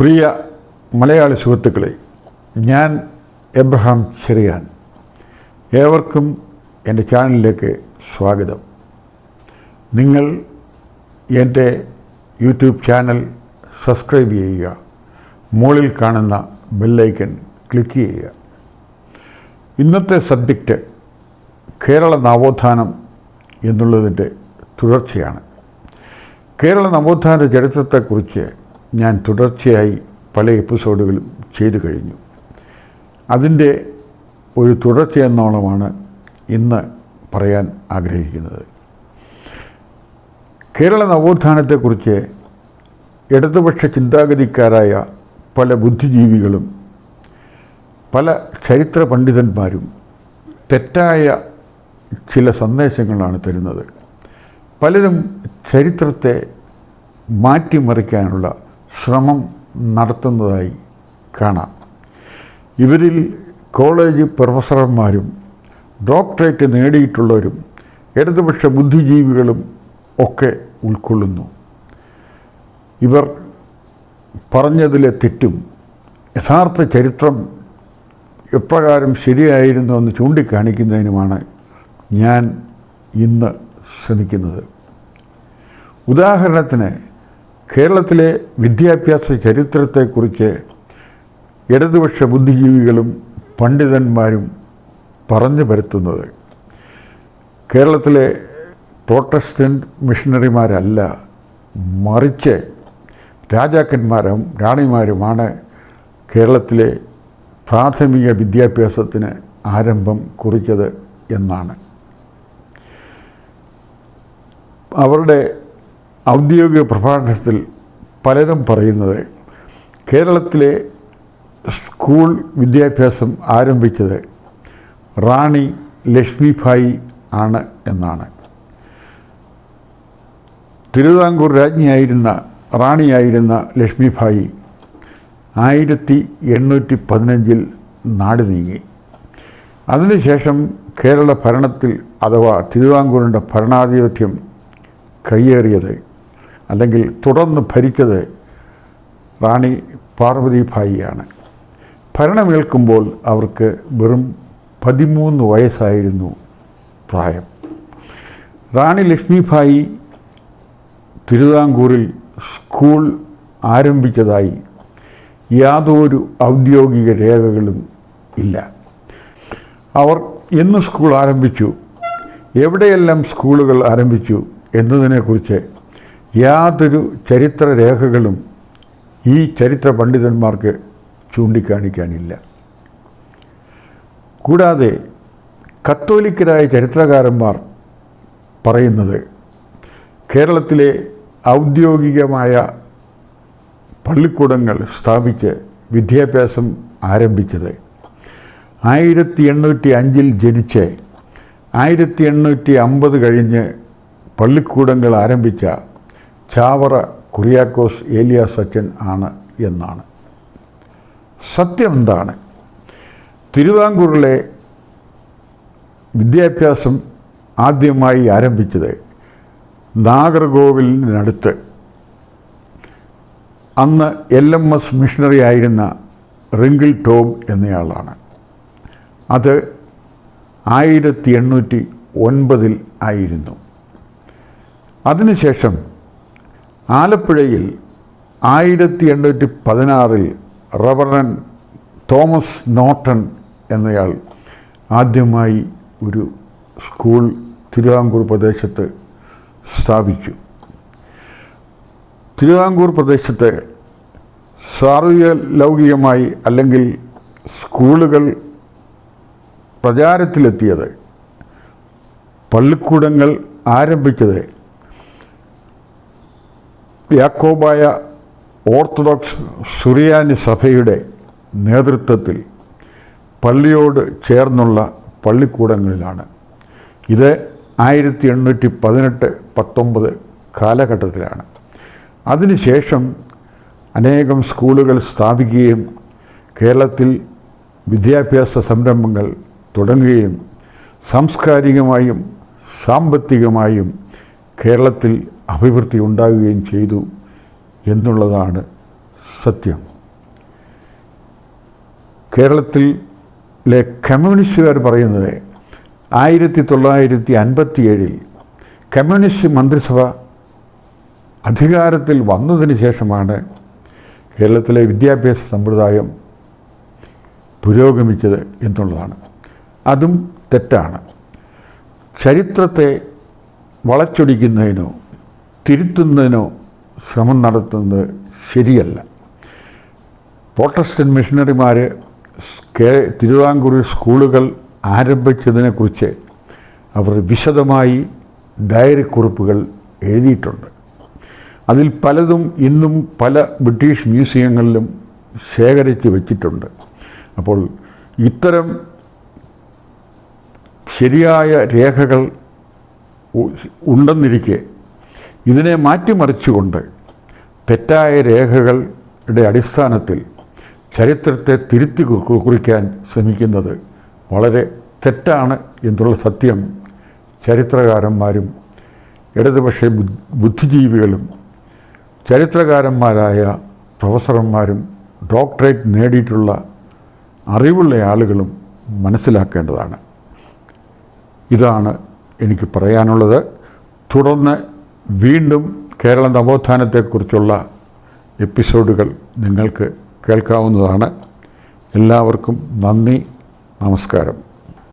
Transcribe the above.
പ്രിയ മലയാളി സുഹൃത്തുക്കളെ, ഞാൻ എബ്രഹാം ചെറിയാൻ. ഏവർക്കും എൻ്റെ ചാനലിലേക്ക് സ്വാഗതം. നിങ്ങൾ എൻ്റെ യൂട്യൂബ് ചാനൽ സബ്സ്ക്രൈബ് ചെയ്യുക, മുകളിൽ കാണുന്ന ബെല്ലൈക്കൺ ക്ലിക്ക് ചെയ്യുക. ഇന്നത്തെ സബ്ജക്റ്റ് കേരള നവോത്ഥാനം എന്നുള്ളതിൻ്റെ തുടർച്ചയാണ്. കേരള നവോത്ഥാന ചരിത്രത്തെക്കുറിച്ച് ഞാൻ തുടർച്ചയായി പല എപ്പിസോഡുകളും ചെയ്തു കഴിഞ്ഞു. അതിൻ്റെ ഒരു തുടർച്ചയെന്നോണമാണ് ഇന്ന് പറയാൻ ആഗ്രഹിക്കുന്നത്. കേരള നവോത്ഥാനത്തെക്കുറിച്ച് ഇടതുപക്ഷ ചിന്താഗതിക്കാരായ പല ബുദ്ധിജീവികളും പല ചരിത്ര പണ്ഡിതന്മാരും തെറ്റായ ചില സന്ദേശങ്ങളാണ് തരുന്നത്. പലരും ചരിത്രത്തെ മാറ്റിമറിക്കാനുള്ള ശ്രമം നടത്തുന്നതായി കാണാം. ഇവരിൽ കോളേജ് പ്രൊഫസർമാരും ഡോക്ടറേറ്റ് നേടിയിട്ടുള്ളവരും ഇടതുപക്ഷ ബുദ്ധിജീവികളും ഒക്കെ ഉൾക്കൊള്ളുന്നു. ഇവർ പറഞ്ഞതിലെ തെറ്റും യഥാർത്ഥ ചരിത്രം എപ്രകാരം ശരിയായിരുന്നു എന്ന് ചൂണ്ടിക്കാണിക്കുന്നതിനുമാണ് ഞാൻ ഇന്ന് ശ്രമിക്കുന്നത്. ഉദാഹരണത്തിന്, കേരളത്തിലെ വിദ്യാഭ്യാസ ചരിത്രത്തെക്കുറിച്ച് ഇടതുപക്ഷ ബുദ്ധിജീവികളും പണ്ഡിതന്മാരും പറഞ്ഞു പരത്തുന്നത് കേരളത്തിലെ പ്രൊട്ടസ്റ്റൻ്റ് മിഷണറിമാരല്ല, മറിച്ച് രാജാക്കന്മാരും റാണിമാരുമാണ് കേരളത്തിലെ പ്രാഥമിക വിദ്യാഭ്യാസത്തിന് ആരംഭം കുറിച്ചത് എന്നാണ്. അവരുടെ ഔദ്യോഗിക പ്രഭാഷണത്തിൽ പലരും പറയുന്നത് കേരളത്തിലെ സ്കൂൾ വിദ്യാഭ്യാസം ആരംഭിച്ചത് റാണി ലക്ഷ്മിഭായി ആണ് എന്നാണ്. തിരുവിതാംകൂർ റാണിയായിരുന്ന ലക്ഷ്മിഭായി 1815 നാട് നീങ്ങി. അതിനുശേഷം കേരള ഭരണത്തിൽ അഥവാ തിരുവിതാംകൂറിൻ്റെ ഭരണാധിപത്യം കയ്യേറിയത് അല്ലെങ്കിൽ തുടർന്ന് ഭരിച്ചത് റാണി പാർവതിഭായിയാണ്. ഭരണമേൽക്കുമ്പോൾ അവർക്ക് വെറും 13 വയസ്സായിരുന്നു പ്രായം. റാണി ലക്ഷ്മിഭായി തിരുവിതാംകൂറിൽ സ്കൂൾ ആരംഭിച്ചതായി യാതൊരു ഔദ്യോഗിക രേഖകളും ഇല്ല. അവർ എന്ന് സ്കൂൾ ആരംഭിച്ചു, എവിടെയെല്ലാം സ്കൂളുകൾ ആരംഭിച്ചു എന്നതിനെക്കുറിച്ച് യാതൊരു ചരിത്ര രേഖകളും ഈ ചരിത്ര പണ്ഡിതന്മാർക്ക് ചൂണ്ടിക്കാണിക്കാനില്ല. കൂടാതെ കത്തോലിക്കരായ ചരിത്രകാരന്മാർ പറയുന്നത് കേരളത്തിലെ ഔദ്യോഗികമായ പള്ളിക്കൂടങ്ങൾ സ്ഥാപിച്ച് വിദ്യാഭ്യാസം ആരംഭിച്ചത് 1805 ജനിച്ച് 1850 കഴിഞ്ഞ് പള്ളിക്കൂടങ്ങൾ ആരംഭിച്ച ചാവറ കുറിയാക്കോസ് ഏലിയാസ് അച്ഛൻ ആണ് എന്നാണ്. സത്യം എന്താണ്? തിരുവിതാംകൂറിലെ വിദ്യാഭ്യാസം ആദ്യമായി ആരംഭിച്ചത് നാഗർകോവിലിനടുത്ത് അന്ന് LMS മിഷണറി ആയിരുന്ന റിങ്കിൾ ടോബ് എന്നയാളാണ്. അത് 1809 ആയിരുന്നു. അതിനുശേഷം ആലപ്പുഴയിൽ 1816 റവറൻ തോമസ് നോട്ടൺ എന്നയാൾ ആദ്യമായി ഒരു സ്കൂൾ തിരുവിതാംകൂർ പ്രദേശത്ത് സ്ഥാപിച്ചു. തിരുവിതാംകൂർ പ്രദേശത്ത് സാർവലൗകികമായി അല്ലെങ്കിൽ സ്കൂളുകൾ പ്രചാരത്തിലെത്തിയത്, പള്ളിക്കൂടങ്ങൾ ആരംഭിച്ചത് യാക്കോബായ ഓർത്തഡോക്സ് സുറിയാനി സഭയുടെ നേതൃത്വത്തിൽ പള്ളിയോട് ചേർന്നുള്ള പള്ളിക്കൂടങ്ങളിലാണ്. ഇത് 1818-19 കാലഘട്ടത്തിലാണ്. അതിനുശേഷം അനേകം സ്കൂളുകൾ സ്ഥാപിക്കുകയും കേരളത്തിൽ വിദ്യാഭ്യാസ സംരംഭങ്ങൾ തുടങ്ങുകയും സാംസ്കാരികമായും സാമ്പത്തികമായും കേരളത്തിൽ അഭിവൃദ്ധി ഉണ്ടാകുകയും ചെയ്തു എന്നുള്ളതാണ് സത്യം. കേരളത്തിലെ കമ്മ്യൂണിസ്റ്റുകാർ പറയുന്നത് 1957 കമ്മ്യൂണിസ്റ്റ് മന്ത്രിസഭ അധികാരത്തിൽ വന്നതിന് ശേഷമാണ് കേരളത്തിലെ വിദ്യാഭ്യാസ സമ്പ്രദായം പുരോഗമിച്ചത് എന്നുള്ളതാണ്. അതും തെറ്റാണ്. ചരിത്രത്തെ വളച്ചൊടിക്കുന്നതിനോ തിരുത്തുന്നതിനോ ശ്രമം നടത്തുന്നത് ശരിയല്ല. പ്രൊട്ടസ്റ്റന്റ് മിഷണറിമാർ തിരുവിതാംകൂറിൽ സ്കൂളുകൾ ആരംഭിച്ചതിനെക്കുറിച്ച് അവർ വിശദമായി ഡയറി കുറിപ്പുകൾ എഴുതിയിട്ടുണ്ട്. അതിൽ പലതും ഇന്നും പല ബ്രിട്ടീഷ് മ്യൂസിയങ്ങളിലും ശേഖരിച്ച് വച്ചിട്ടുണ്ട്. അപ്പോൾ ഇത്തരം ശരിയായ രേഖകൾ ഉണ്ടെന്നിരിക്കെ ഇതിനെ മാറ്റിമറിച്ചുകൊണ്ട് തെറ്റായ രേഖകളുടെ അടിസ്ഥാനത്തിൽ ചരിത്രത്തെ തിരുത്തി കുറിക്കാൻ ശ്രമിക്കുന്നത് വളരെ തെറ്റാണ് എന്നുള്ള സത്യം ചരിത്രകാരന്മാരും ഇടതുപക്ഷ ബുദ്ധിജീവികളും ചരിത്രകാരന്മാരായ പ്രൊഫസർമാരും ഡോക്ടറേറ്റ് നേടിയിട്ടുള്ള അറിവുള്ള ആളുകളും മനസ്സിലാക്കേണ്ടതാണ്. ഇതാണ് എനിക്ക് പറയാനുള്ളത്. തുടർന്ന് വീണ്ടും കേരള നവോത്ഥാനത്തെക്കുറിച്ചുള്ള എപ്പിസോഡുകൾ നിങ്ങൾക്ക് കേൾക്കാവുന്നതാണ്. എല്ലാവർക്കും നന്ദി, നമസ്കാരം.